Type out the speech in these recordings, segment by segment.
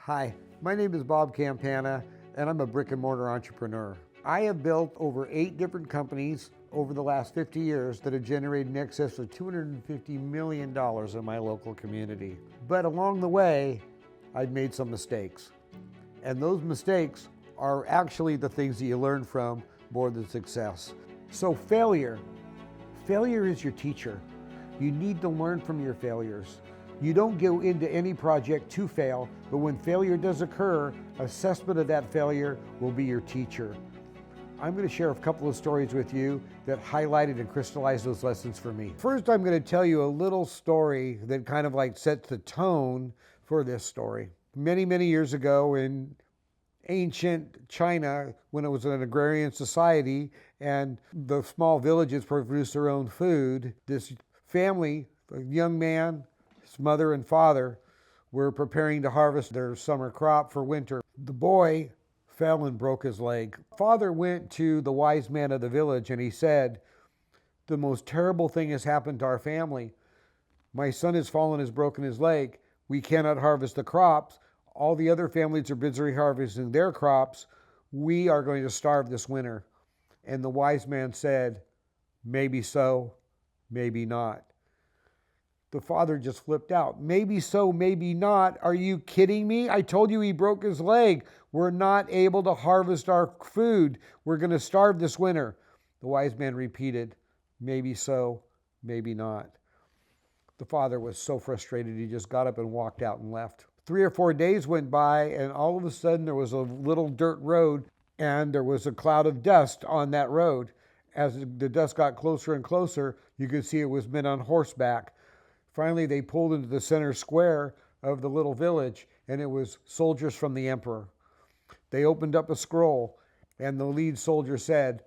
Hi, my name is Bob Campana, and I'm a brick-and-mortar entrepreneur. I have built over 8 different companies over the last 50 years that have generated in excess of $250 million in my local community. But along the way, I've made some mistakes. And those mistakes are actually the things that you learn from more than success. So failure is your teacher. You need to learn from your failures. You don't go into any project to fail, but when failure does occur, assessment of that failure will be your teacher. I'm going to share a couple of stories with you that highlighted and crystallized those lessons for me. First, I'm going to tell you a little story that kind of like sets the tone for this story. Many, many years ago in ancient China, when it was an agrarian society and the small villages produced their own food, this family, a young man, his mother and father, were preparing to harvest their summer crop for winter. The boy fell and broke his leg. Father went to the wise man of the village and he said, "The most terrible thing has happened to our family. My son has fallen, has broken his leg. We cannot harvest the crops. All the other families are busy harvesting their crops. We are going to starve this winter." And the wise man said, "Maybe so, maybe not." The father just flipped out. "Maybe so, maybe not. Are you kidding me? I told you he broke his leg. We're not able to harvest our food. We're going to starve this winter." The wise man repeated, "Maybe so, maybe not." The father was so frustrated, he just got up and walked out and left. 3 or 4 days went by, and all of a sudden there was a little dirt road, and there was a cloud of dust on that road. As the dust got closer and closer, you could see it was men on horseback. Finally, they pulled into the center square of the little village, and it was soldiers from the emperor. They opened up a scroll, and the lead soldier said,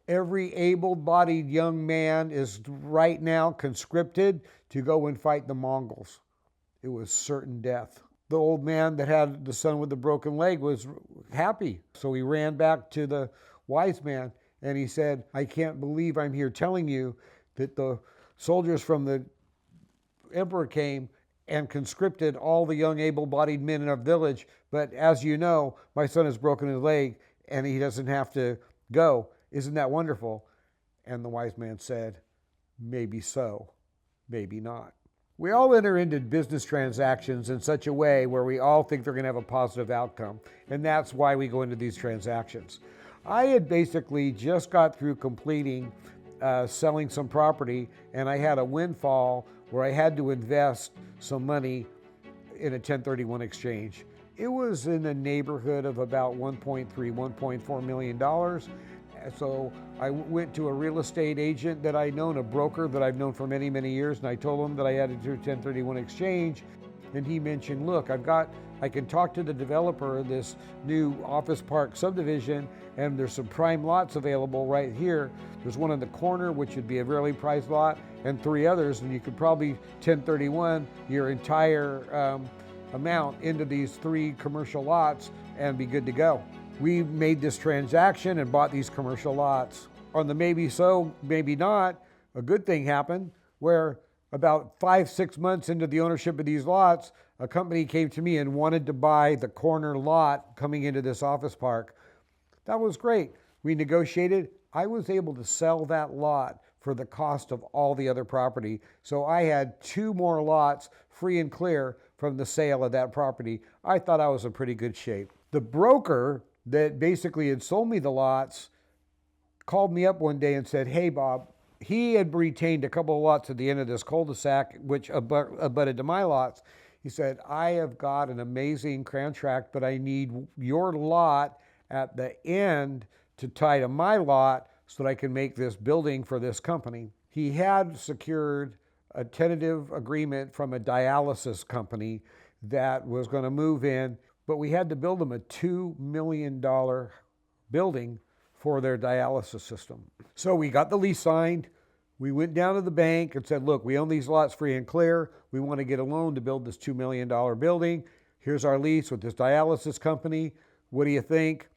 "Every able-bodied young man is right now conscripted to go and fight the Mongols." It was certain death. The old man that had the son with the broken leg was happy. So he ran back to the wise man, and he said, "I can't believe I'm here telling you that the soldiers from the emperor came and conscripted all the young able-bodied men in our village, but as you know, my son has broken his leg and he doesn't have to go. Isn't that wonderful?" And the wise man said, "Maybe so, maybe not." We all enter into business transactions in such a way where we all think they're going to have a positive outcome, and that's why we go into these transactions. I had basically just got through completing selling some property, and I had a windfall where I had to invest some money in a 1031 exchange. It was in the neighborhood of about $1.3, $1.4 million. So I went to a real estate agent that I'd known, a broker that I've known for many, many years, and I told him that I had to do a 1031 exchange. And he mentioned, "Look, I can talk to the developer of this new office park subdivision, and there's some prime lots available right here. There's one in the corner, which would be a really prized lot, and 3 others, and you could probably 1031 your entire amount into these 3 commercial lots and be good to go." We made this transaction and bought these commercial lots. On the maybe so, maybe not, a good thing happened where about 5-6 months into the ownership of these lots, a company came to me and wanted to buy the corner lot coming into this office park. That was great. We negotiated. I was able to sell that lot for the cost of all the other property. So I had 2 more lots free and clear from the sale of that property. I thought I was in pretty good shape. The broker that basically had sold me the lots called me up one day and said, "Hey, Bob," he had retained a couple of lots at the end of this cul-de-sac, which abutted to my lots. He said, "I have got an amazing contract, but I need your lot at the end to tie to my lot so that I can make this building for this company." He had secured a tentative agreement from a dialysis company that was going to move in, but we had to build them a $2 million building for their dialysis system. So we got the lease signed. We went down to the bank and said, "Look, we own these lots free and clear. We want to get a loan to build this $2 million building. Here's our lease with this dialysis company. What do you think?"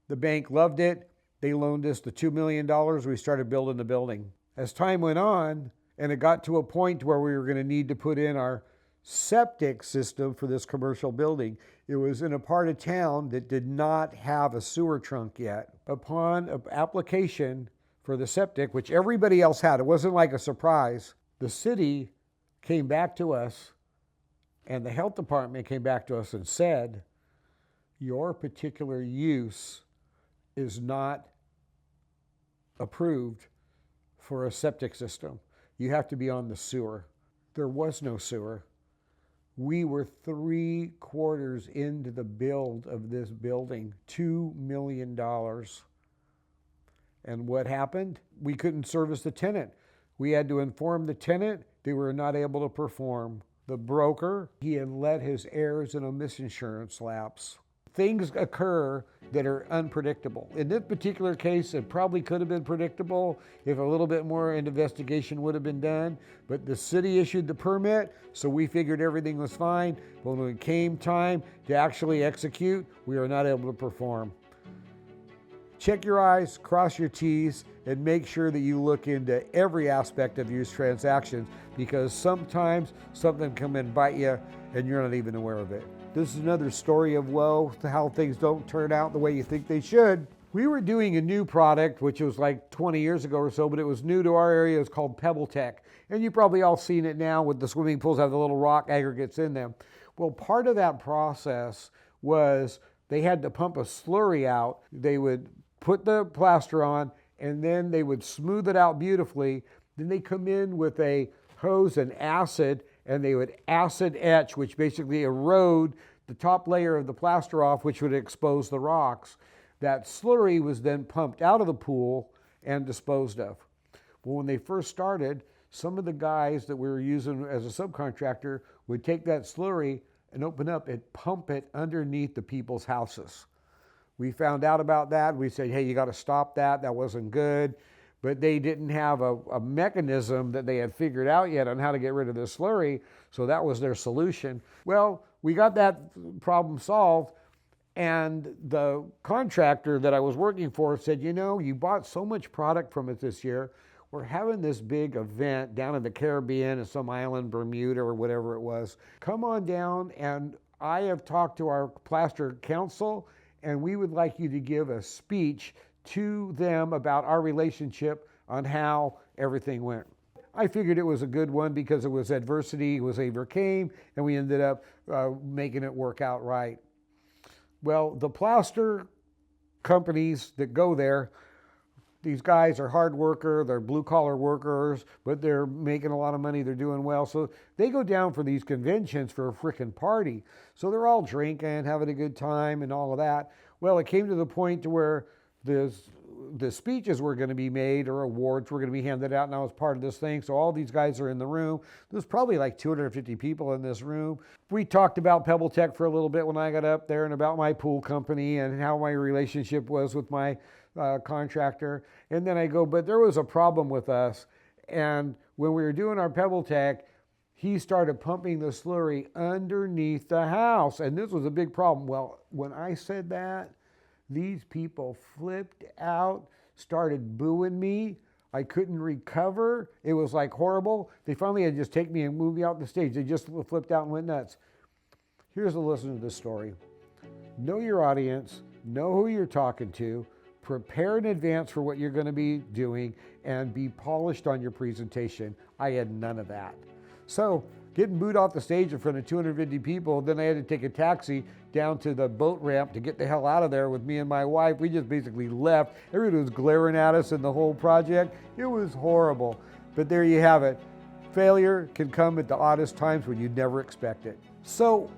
The bank loved it. They loaned us the $2 million. We started building the building. As time went on, and it got to a point where we were going to need to put in our septic system for this commercial building. It was in a part of town that did not have a sewer trunk yet. Upon application for the septic, which everybody else had, it wasn't like a surprise, the city came back to us and the health department came back to us and said, your particular use is not approved for a septic system. You have to be on the sewer. There was no sewer. We were 3/4 into the build of this building, $2 million. And what happened? We couldn't service the tenant. We had to inform the tenant they were not able to perform. The broker, he had let his heirs and omission insurance lapse. Things occur that are unpredictable. In this particular case, it probably could have been predictable if a little bit more investigation would have been done, but the city issued the permit, so we figured everything was fine. But when it came time to actually execute, we were not able to perform. Check your I's, cross your T's, and make sure that you look into every aspect of your transactions, because sometimes something can come and bite you and you're not even aware of it. This is another story of woe, how things don't turn out the way you think they should. We were doing a new product, which was like 20 years ago or so, but it was new to our area. It's called Pebble Tech. And you've probably all seen it now with the swimming pools have the little rock aggregates in them. Well, part of that process was they had to pump a slurry out. They would put the plaster on and then they would smooth it out beautifully. Then they come in with a hose and acid, and they would acid etch, which basically erode the top layer of the plaster off, which would expose the rocks. That slurry was then pumped out of the pool and disposed of. Well, when they first started, some of the guys that we were using as a subcontractor would take that slurry and open up and pump it underneath the people's houses. We found out about that. We said, hey, you got to stop that. That wasn't good. But they didn't have a mechanism that they had figured out yet on how to get rid of the slurry, so that was their solution. Well, we got that problem solved, and the contractor that I was working for said, you know, you bought so much product from us this year. We're having this big event down in the Caribbean, in some island, Bermuda or whatever it was. Come on down, and I have talked to our plaster council, and we would like you to give a speech to them about our relationship on how everything went. I figured it was a good one because it was adversity, it was overcame, and we ended up making it work out right. Well, the plaster companies that go there, these guys are hard worker, they're blue collar workers, but they're making a lot of money, they're doing well. So they go down for these conventions for a frickin' party. So they're all drinking, having a good time and all of that. Well, it came to the point to where the speeches were going to be made or awards were going to be handed out, and I was part of this thing. So all these guys are in the room. There's probably like 250 people in this room. We talked about Pebble Tech for a little bit when I got up there and about my pool company and how my relationship was with my contractor. And then I go, but there was a problem with us. And when we were doing our Pebble Tech, he started pumping the slurry underneath the house. And this was a big problem. Well, when I said that, these people flipped out, started booing me. I couldn't recover. It was like horrible. They finally had to just take me and move me out the stage. They just flipped out and went nuts. Here's a listen to this story. Know your audience, know who you're talking to, prepare in advance for what you're going to be doing, and be polished on your presentation. I had none of that. So getting booed off the stage in front of 250 people, then I had to take a taxi down to the boat ramp to get the hell out of there with me and my wife. We just basically left. Everybody was glaring at us in the whole project. It was horrible. But there you have it. Failure can come at the oddest times when you'd never expect it. So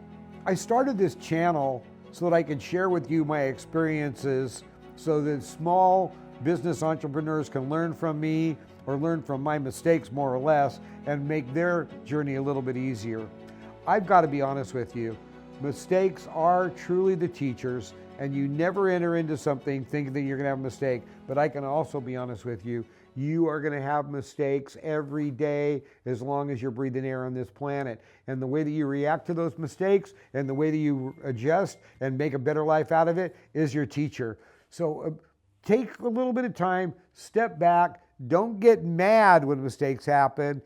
I started this channel so that I could share with you my experiences so that small business entrepreneurs can learn from me or learn from my mistakes more or less and make their journey a little bit easier. I've got to be honest with you. Mistakes are truly the teachers, and you never enter into something thinking that you're going to have a mistake. But I can also be honest with you. You are going to have mistakes every day as long as you're breathing air on this planet. And the way that you react to those mistakes and the way that you adjust and make a better life out of it is your teacher. So take a little bit of time, step back, don't get mad when mistakes happen.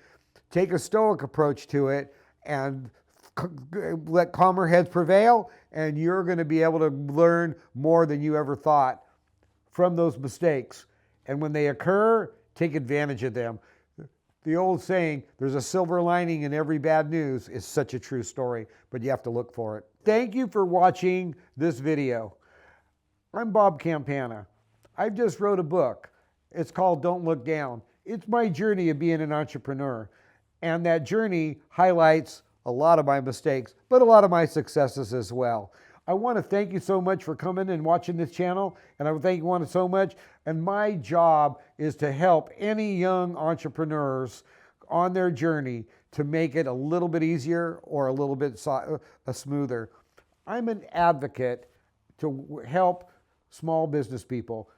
Take a stoic approach to it and let calmer heads prevail, and you're going to be able to learn more than you ever thought from those mistakes. And when they occur, take advantage of them. The old saying, there's a silver lining in every bad news, is such a true story, but you have to look for it. Thank you for watching this video. I'm Bob Campana. I just wrote a book. It's called Don't Look Down. It's my journey of being an entrepreneur. And that journey highlights a lot of my mistakes, but a lot of my successes as well. I want to thank you so much for coming and watching this channel, and I thank you so much. And my job is to help any young entrepreneurs on their journey to make it a little bit easier or a little bit smoother. I'm an advocate to help small business people.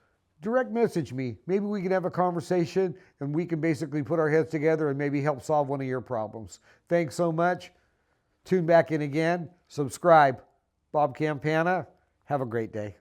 Direct message me. Maybe we can have a conversation and we can basically put our heads together and maybe help solve one of your problems. Thanks so much. Tune back in again. Subscribe. Bob Campana. Have a great day.